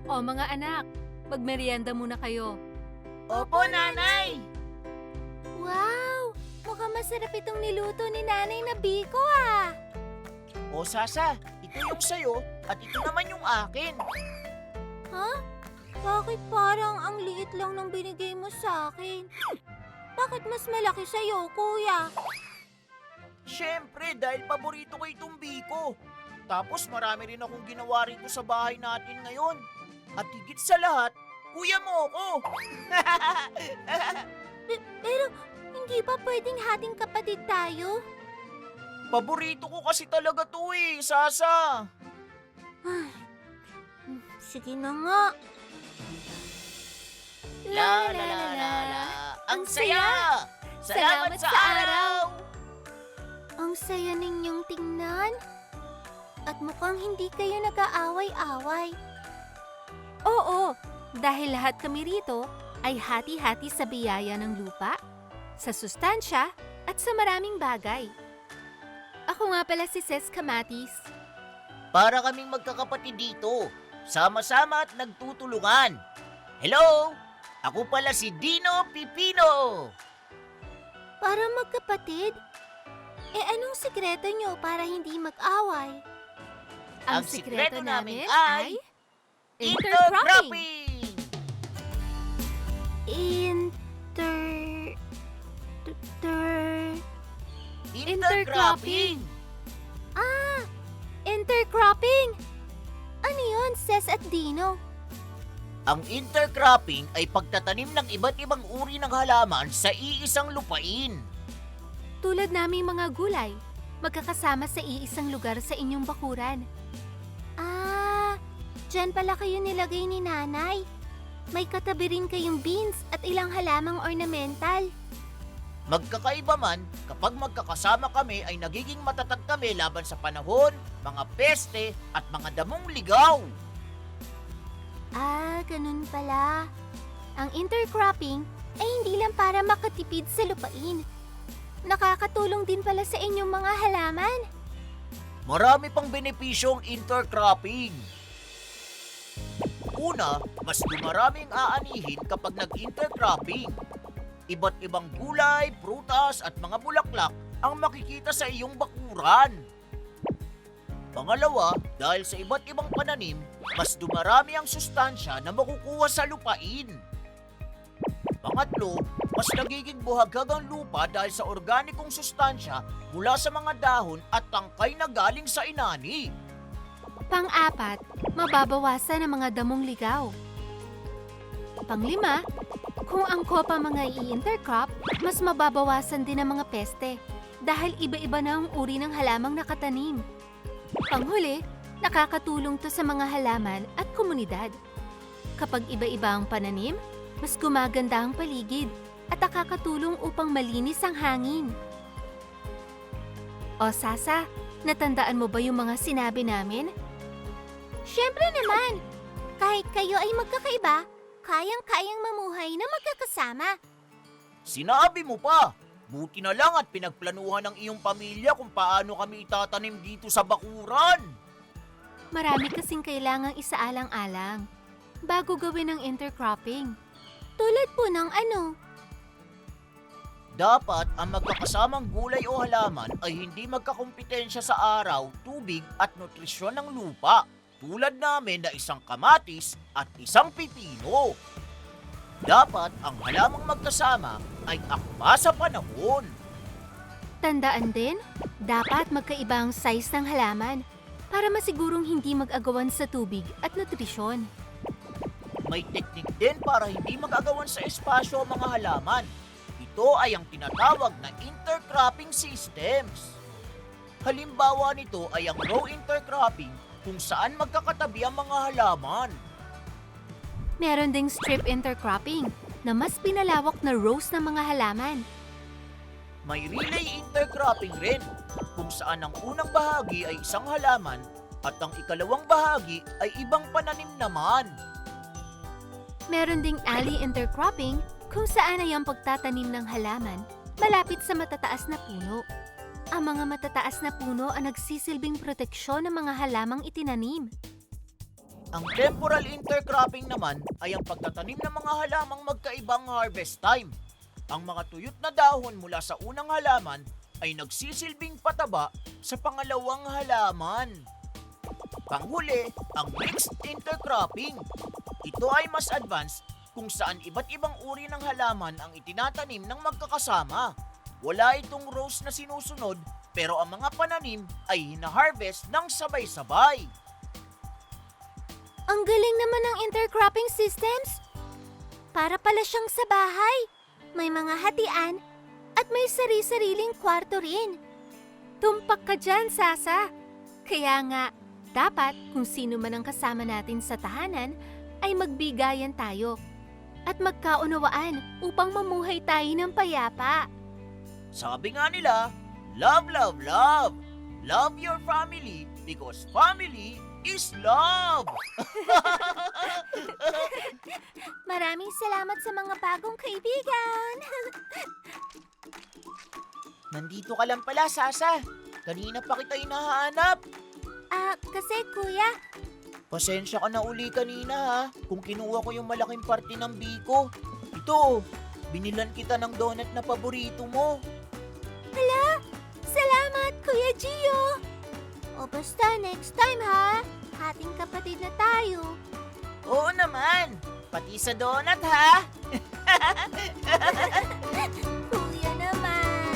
O mga anak, magmerienda muna kayo. Opo, Nanay! Wow! Mukhang masarap itong niluto ni Nanay na biko ah! O Sasa, ito yung sayo at ito naman yung akin. Ha? Bakit parang ang liit lang ng binigay mo sa akin? Bakit mas malaki sa'yo, kuya? Siyempre, dahil paborito ko itong biko. Tapos marami rin akong ginawa rito sa bahay natin ngayon. At higit sa lahat, kuya mo ko. Pero hindi ba pwedeng hating kapatid tayo? Paborito ko kasi talaga to Sasa. Ay, sige na nga. La la la la la. Ang saya! Salamat sa araw! Ang saya ninyong tingnan. At mukhang hindi kayo nag-aaway-away. Oo, dahil lahat kami rito ay hati-hati sa biyaya ng lupa, sa sustansya at sa maraming bagay. Ako nga pala si Ses Kamatis. Para kaming magkakapatid dito. Sama-sama at nagtutulungan. Hello! Ako pala si Dino Pipino. Para magkapatid? Anong sikreto nyo para hindi mag-away? Ang sikreto namin ay Intercropping! Intercropping! Intercropping! Ano yun, Ses at Dino? Ang intercropping ay pagtatanim ng iba't ibang uri ng halaman sa iisang lupain. Tulad naming mga gulay, magkakasama sa iisang lugar sa inyong bakuran. Diyan pala kayo nilagay ni Nanay. May katabi rin kayong beans at ilang halamang ornamental. Magkakaiba man, kapag magkakasama kami ay nagiging matatag kami laban sa panahon, mga peste at mga damong ligaw. Ganun pala. Ang intercropping ay hindi lang para makatipid sa lupain. Nakakatulong din pala sa inyong mga halaman. Marami pang benepisyong intercropping. Una, mas dumaraming aanihin kapag nag-intercropping. Iba't ibang gulay, prutas at mga bulaklak ang makikita sa iyong bakuran. Pangalawa, dahil sa iba't ibang pananim, mas dumarami ang sustansya na makukuha sa lupain. Pangatlo, mas nagiging buhaghag ang lupa dahil sa organikong sustansya mula sa mga dahon at tangkay na galing sa inani. Pang-apat, mababawasan ang mga damong ligaw. Pang-lima, kung angko pa mga i-intercrop, mas mababawasan din ang mga peste dahil iba-iba na ang uri ng halamang nakatanim. Panghuli, nakakatulong to sa mga halaman at komunidad. Kapag iba-iba ang pananim, mas gumaganda ang paligid at nakakatulong upang malinis ang hangin. O Sasa, natandaan mo ba yung mga sinabi namin? Siyempre naman! Kahit kayo ay magkakaiba, kayang-kayang mamuhay na magkakasama. Sinabi mo pa! Buti na lang at pinagplanuhan ng iyong pamilya kung paano kami itatanim dito sa bakuran. Marami kasing kailangang isaalang-alang bago gawin ang intercropping. Tulad po ng ano? Dapat ang magkakasamang gulay o halaman ay hindi magkakompetensya sa araw, tubig at nutrisyon ng lupa. Tulad namin na isang kamatis at isang pipino. Dapat ang halamang magkasama ay akma sa panahon. Tandaan din, dapat magkaiba ang size ng halaman para masigurong hindi mag-agawan sa tubig at nutrisyon. May teknik din para hindi mag-agawan sa espasyo ang mga halaman. Ito ay ang tinatawag na intercropping systems. Halimbawa nito ay ang row intercropping kung saan magkakatabi ang mga halaman. Meron ding strip intercropping na mas pinalawak na rows ng mga halaman. May relay intercropping rin kung saan ang unang bahagi ay isang halaman at ang ikalawang bahagi ay ibang pananim naman. Meron ding alley intercropping kung saan ay ang pagtatanim ng halaman malapit sa matataas na puno. Ang mga matataas na puno ang nagsisilbing proteksyon ng mga halamang itinanim. Ang temporal intercropping naman ay ang pagtatanim ng mga halamang magkaibang harvest time. Ang mga tuyot na dahon mula sa unang halaman ay nagsisilbing pataba sa pangalawang halaman. Panghuli, ang mixed intercropping. Ito ay mas advanced kung saan iba't ibang uri ng halaman ang itinatanim ng magkakasama. Wala itong rows na sinusunod pero ang mga pananim ay hina-harvest ng sabay-sabay. Ang galing naman ng intercropping systems. Para pala siyang sa bahay. May mga hatian at may sari-sariling kwarto rin. Tumpak ka dyan, Sasa. Kaya nga, dapat kung sino man ang kasama natin sa tahanan ay magbigayan tayo at magkaunawaan upang mamuhay tayo ng payapa. Sabi nga nila, love, love, love. Love your family because family is love. Maraming salamat sa mga bagong kaibigan. Nandito ka lang pala, Sasa. Kanina pa kita hinahanap. Kasi kuya, Pasensya ka na uli kanina ha, kung kinuha ko yung malaking parte ng biko. Ito, binilan kita ng donut na paborito mo. salamat Kuya Gio. O basta next time ha. Hating kapatid na tayo. Oo naman, pati sa donut ha. Kuya naman.